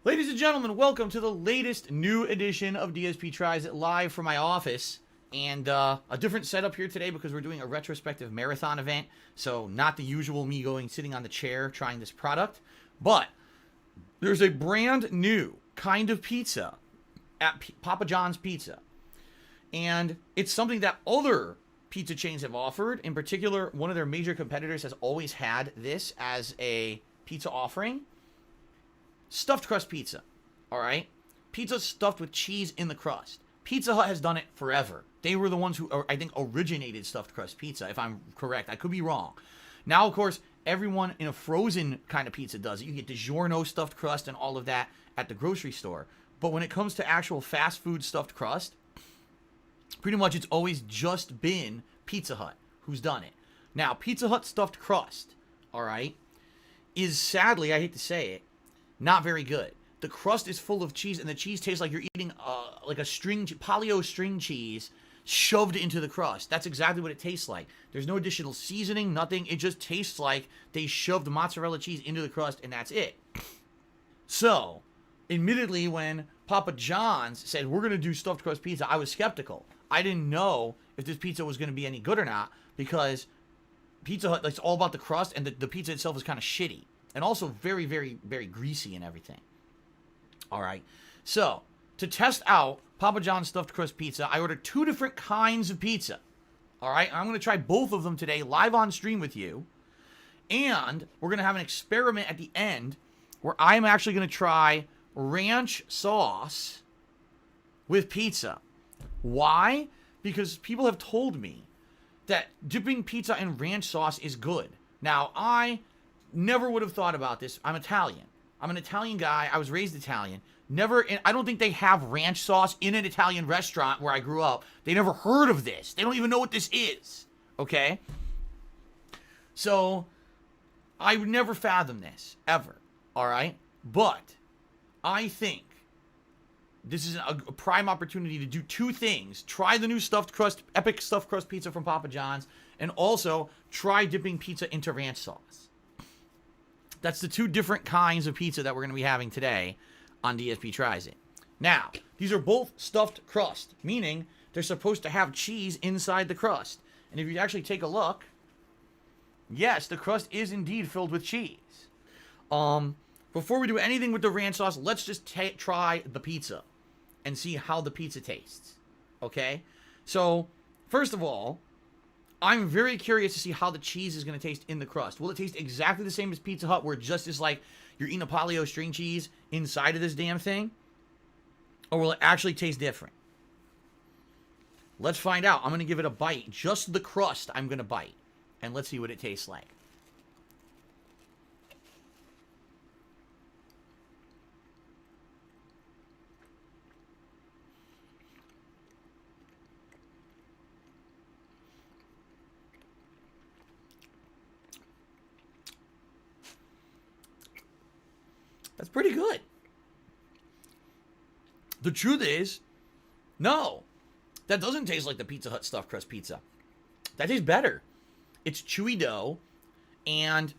Ladies and gentlemen, welcome to the latest new edition of DSP Tries It live from my office. And a different setup here today because we're doing a retrospective marathon event. So not the usual me sitting on the chair trying this product. But there's a brand new kind of pizza at Papa John's Pizza. And it's something that other pizza chains have offered. In particular, one of their major competitors has always had this as a pizza offering. Stuffed crust pizza, all right? Pizza stuffed with cheese in the crust. Pizza Hut has done it forever. They were the ones who, I think, originated stuffed crust pizza, if I'm correct. I could be wrong. Now, of course, everyone in a frozen kind of pizza does it. You get DiGiorno stuffed crust and all of that at the grocery store. But when it comes to actual fast food stuffed crust, pretty much it's always just been Pizza Hut who's done it. Now, Pizza Hut stuffed crust, all right, is sadly, I hate to say it, not very good. The crust is full of cheese, and the cheese tastes like you're eating like a polio string cheese shoved into the crust. That's exactly what it tastes like. There's no additional seasoning, nothing. It just tastes like they shoved mozzarella cheese into the crust, and that's it. So, admittedly, when Papa John's said, we're going to do stuffed crust pizza, I was skeptical. I didn't know if this pizza was going to be any good or not, because Pizza Hut, it's all about the crust, and the pizza itself is kind of shitty. And also very, very, very greasy and everything. All right. So, to test out Papa John's stuffed crust pizza, I ordered 2 different kinds of pizza. All right. I'm going to try both of them today live on stream with you. And we're going to have an experiment at the end where I'm actually going to try ranch sauce with pizza. Why? Because people have told me that dipping pizza in ranch sauce is good. Now, I never would have thought about this. I'm Italian. I'm an Italian guy. I was raised Italian. I don't think they have ranch sauce in an Italian restaurant where I grew up. They never heard of this. They don't even know what this is. Okay? So, I would never fathom this, ever. All right? But, I think this is a prime opportunity to do 2 things. Try the new epic stuffed crust pizza from Papa John's, and also try dipping pizza into ranch sauce. That's the 2 different kinds of pizza that we're going to be having today on DSP Tries It. Now, these are both stuffed crust, meaning they're supposed to have cheese inside the crust. And if you actually take a look, yes, the crust is indeed filled with cheese. Before we do anything with the ranch sauce, let's just try the pizza and see how the pizza tastes. Okay? So, first of all, I'm very curious to see how the cheese is going to taste in the crust. Will it taste exactly the same as Pizza Hut, where it just is like you're eating a polio string cheese inside of this damn thing? Or will it actually taste different? Let's find out. I'm going to give it a bite. Just the crust I'm going to bite. And let's see what it tastes like. That's pretty good. The truth is, no, that doesn't taste like the Pizza Hut stuffed crust pizza. That tastes better. It's chewy dough, and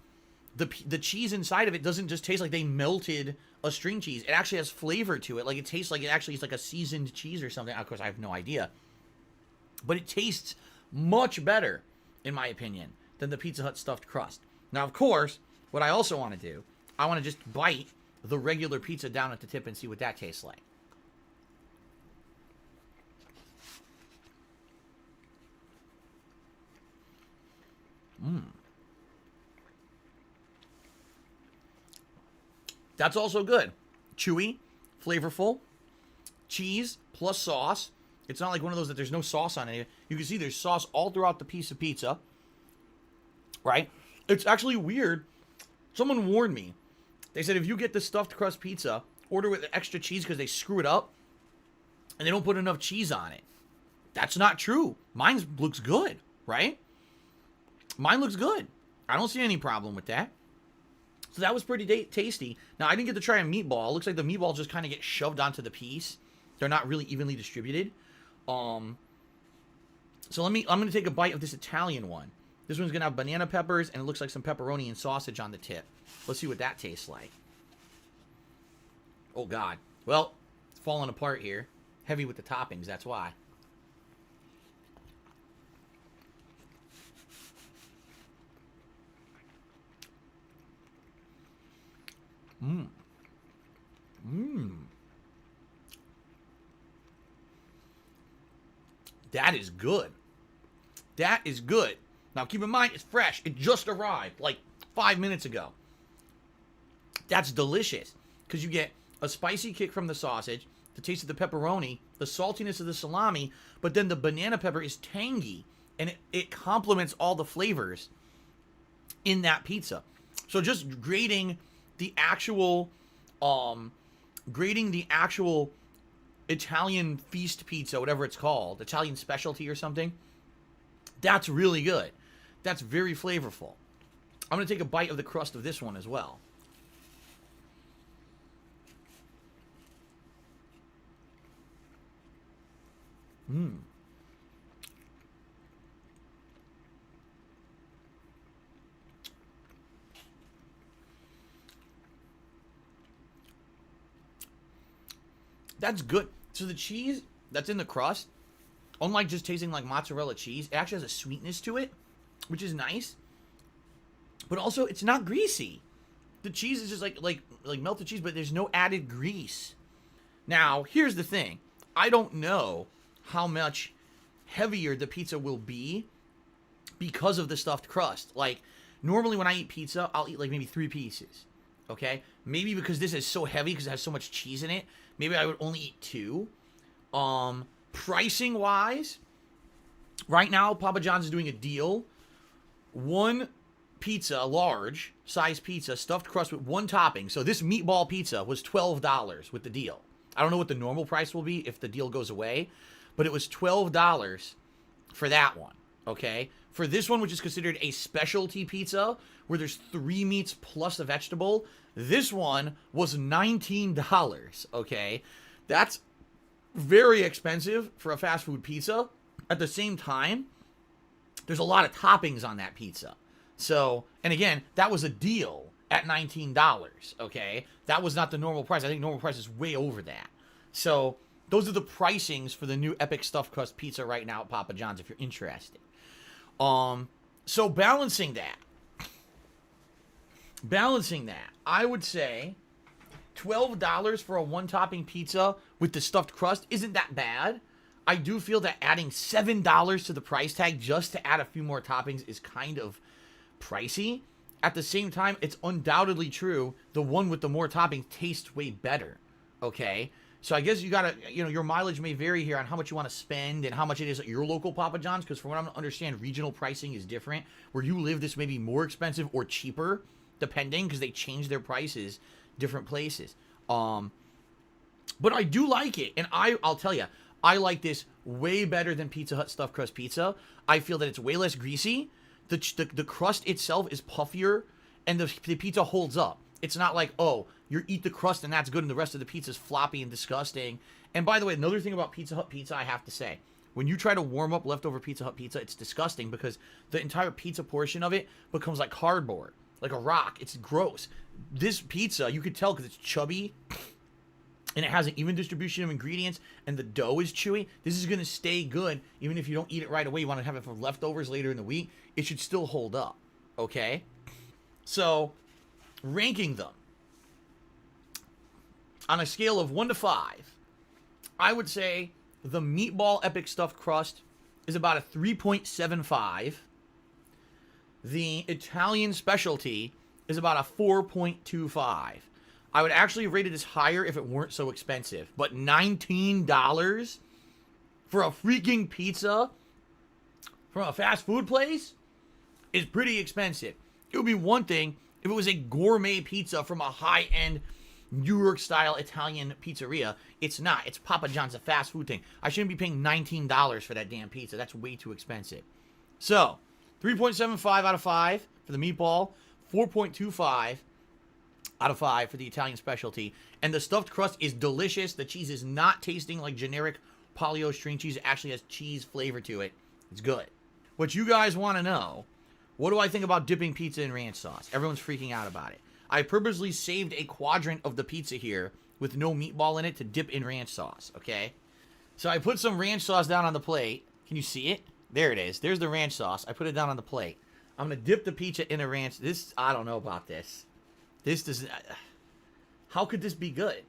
the cheese inside of it doesn't just taste like they melted a string cheese. It actually has flavor to it. Like, it tastes like it actually is like a seasoned cheese or something. Of course, I have no idea. But it tastes much better, in my opinion, than the Pizza Hut stuffed crust. Now, of course, what I also want to do, I want to just bite the regular pizza down at the tip and see what that tastes like. That's also good. Chewy, flavorful, cheese plus sauce. It's not like one of those that there's no sauce on it. You can see there's sauce all throughout the piece of pizza. Right? It's actually weird. Someone warned me. They said if you get the stuffed crust pizza, order with extra cheese because they screw it up and they don't put enough cheese on it. That's not true. Mine looks good, right? Mine looks good. I don't see any problem with that. So that was pretty tasty. Now, I didn't get to try a meatball. It looks like the meatballs just kind of get shoved onto the piece. They're not really evenly distributed. So I'm going to take a bite of this Italian one. This one's going to have banana peppers, and it looks like some pepperoni and sausage on the tip. Let's see what that tastes like. Oh, God. Well, it's falling apart here. Heavy with the toppings, that's why. Mmm. Mmm. That is good. That is good. Now, keep in mind, it's fresh. It just arrived like 5 minutes ago. That's delicious because you get a spicy kick from the sausage, the taste of the pepperoni, the saltiness of the salami, but then the banana pepper is tangy, and it complements all the flavors in that pizza. So just grating the actual Italian feast pizza, whatever it's called, Italian specialty or something, that's really good. That's very flavorful. I'm going to take a bite of the crust of this one as well. Mmm. That's good. So the cheese that's in the crust, unlike just tasting like mozzarella cheese, it actually has a sweetness to it, which is nice. But also, it's not greasy. The cheese is just like melted cheese, but there's no added grease. Now, here's the thing. I don't know how much heavier the pizza will be because of the stuffed crust. Like, normally when I eat pizza, I'll eat like maybe 3 pieces. Okay? Maybe because this is so heavy because it has so much cheese in it, maybe I would only eat 2. Pricing wise, right now Papa John's is doing a deal. 1 pizza, large size pizza, stuffed crust with 1 topping. So this meatball pizza was $12 with the deal. I don't know what the normal price will be if the deal goes away, but it was $12 for that one. Okay? For this one, which is considered a specialty pizza, where there's 3 meats plus a vegetable, this one was $19. Okay? That's very expensive for a fast food pizza. At the same time, there's a lot of toppings on that pizza. So, and again, that was a deal at $19, okay? That was not the normal price. I think normal price is way over that. So, those are the pricings for the new Epic Stuffed Crust Pizza right now at Papa John's if you're interested. So balancing that, I would say $12 for a 1-topping pizza with the stuffed crust isn't that bad. I do feel that adding $7 to the price tag just to add a few more toppings is kind of pricey. At the same time, it's undoubtedly true the one with the more toppings tastes way better. Okay? So I guess you gotta, your mileage may vary here on how much you want to spend and how much it is at your local Papa John's, because from what I understand, regional pricing is different. Where you live, this may be more expensive or cheaper, depending, because they change their prices different places. But I do like it, and I'll tell you, I like this way better than Pizza Hut stuffed crust pizza. I feel that it's way less greasy. The crust itself is puffier, and the pizza holds up. It's not like, oh, you eat the crust and that's good and the rest of the pizza is floppy and disgusting. And by the way, another thing about Pizza Hut pizza I have to say, when you try to warm up leftover Pizza Hut pizza, it's disgusting because the entire pizza portion of it becomes like cardboard, like a rock. It's gross. This pizza, you could tell because it's chubby and it has an even distribution of ingredients and the dough is chewy. This is going to stay good even if you don't eat it right away. You want to have it for leftovers later in the week. It should still hold up, okay? So, ranking them on a scale of 1 to 5, I would say the Meatball Epic Stuffed Crust is about a 3.75. The Italian Specialty is about a 4.25. I would actually rate it as higher if it weren't so expensive. But $19 for a freaking pizza from a fast food place is pretty expensive. It would be one thing if it was a gourmet pizza from a high-end New York-style Italian pizzeria. It's not. It's Papa John's, a fast food thing. I shouldn't be paying $19 for that damn pizza. That's way too expensive. So, 3.75 out of 5 for the meatball, 4.25 out of 5 for the Italian specialty. And the stuffed crust is delicious. The cheese is not tasting like generic Polly-O string cheese. It actually has cheese flavor to it. It's good. What you guys want to know, what do I think about dipping pizza in ranch sauce? Everyone's freaking out about it. I purposely saved a quadrant of the pizza here with no meatball in it to dip in ranch sauce, okay? So I put some ranch sauce down on the plate. Can you see it? There it is. There's the ranch sauce. I put it down on the plate. I'm going to dip the pizza in a ranch. This, I don't know about this. This doesn't... How could this be good?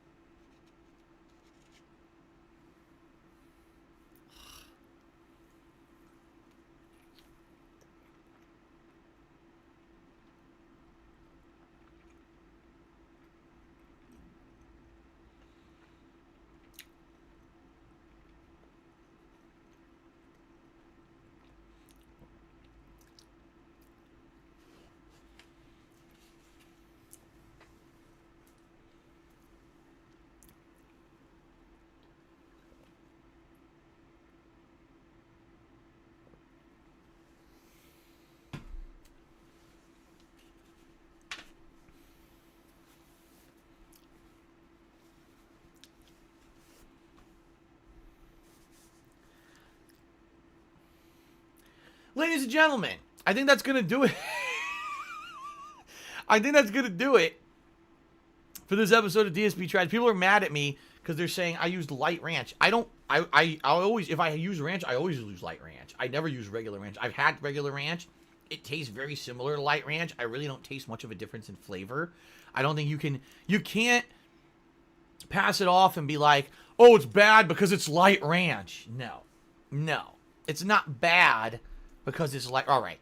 Ladies and gentlemen, I think that's going to do it. I think that's going to do it for this episode of DSP Tries. People are mad at me because they're saying I used light ranch. I always, if I use ranch, I always use light ranch. I never use regular ranch. I've had regular ranch. It tastes very similar to light ranch. I really don't taste much of a difference in flavor. I don't think you can't pass it off and be like, oh, it's bad because it's light ranch. No. It's not bad because it's like, all right,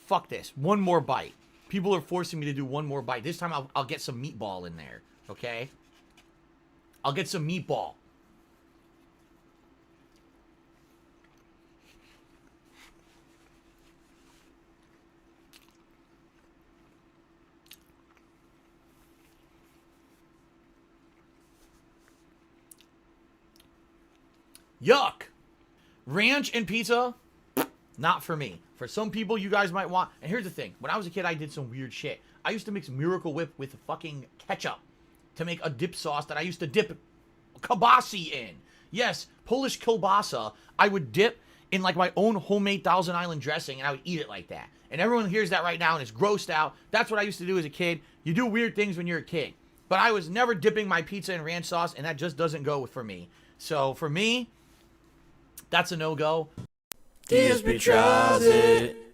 fuck this. One more bite. People are forcing me to do one more bite. This time I'll get some meatball in there, okay? I'll get some meatball. Yuck. Ranch and pizza, not for me. For some people, you guys might want... And here's the thing. When I was a kid, I did some weird shit. I used to mix Miracle Whip with fucking ketchup to make a dip sauce that I used to dip kielbasa in. Yes, Polish kielbasa, I would dip in like my own homemade Thousand Island dressing, and I would eat it like that. And everyone hears that right now and is grossed out. That's what I used to do as a kid. You do weird things when you're a kid. But I was never dipping my pizza in ranch sauce, and that just doesn't go for me. So for me, that's a no-go. DSP Tries It.